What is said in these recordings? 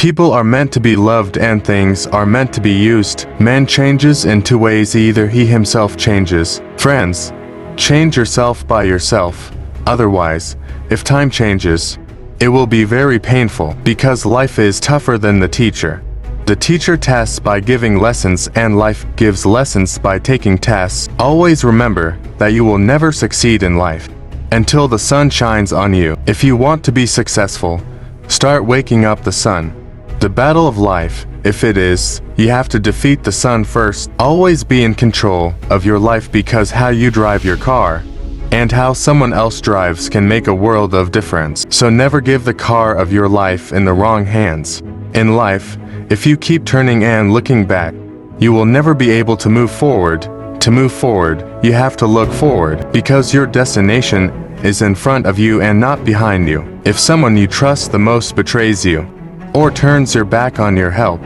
People are meant to be loved and things are meant to be used. Man changes in two ways: either he himself changes. Friends, change yourself by yourself. Otherwise, if time changes, it will be very painful, because life is tougher than the teacher. The teacher tests by giving lessons and life gives lessons by taking tests. Always remember that you will never succeed in life until the sun shines on you. If you want to be successful, start waking up the sun. The battle of life, if it is, you have to defeat the sun first. Always be in control of your life, because how you drive your car and how someone else drives can make a world of difference. So never give the car of your life in the wrong hands. In life, if you keep turning and looking back, you will never be able to move forward. To move forward, you have to look forward, because your destination is in front of you and not behind you. If someone you trust the most betrays you, or turns your back on your help,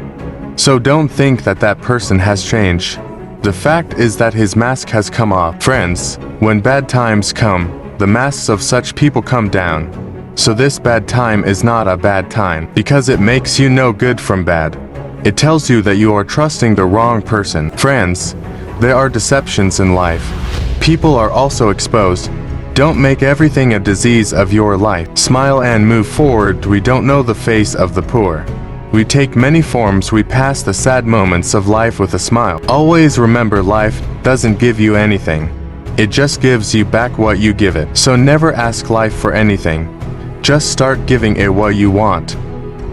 so don't think that that person has changed. The fact is that his mask has come off. Friends, when bad times come, the masks of such people come down. So this bad time is not a bad time, because it makes you know good from bad. It tells you that you are trusting the wrong person. Friends, there are deceptions in life. People are also exposed. Don't make everything a disease of your life. Smile and move forward. We don't know the face of the poor. We take many forms. We pass the sad moments of life with a smile. Always remember, life doesn't give you anything. It just gives you back what you give it. So never ask life for anything. Just start giving it what you want.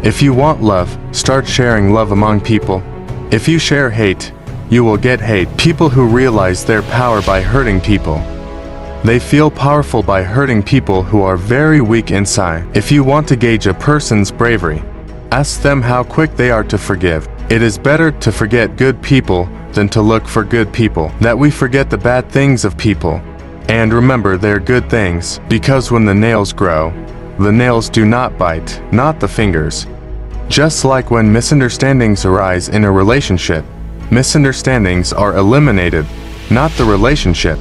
If you want love, start sharing love among people. If you share hate, you will get hate. People who realize their power by hurting people, they feel powerful by hurting people who are very weak inside. If you want to gauge a person's bravery, ask them how quick they are to forgive. It is better to forget good people than to look for good people. That we forget the bad things of people and remember their good things, because when the nails grow, the nails do not bite, not the fingers. Just like when misunderstandings arise in a relationship, misunderstandings are eliminated, not the relationship.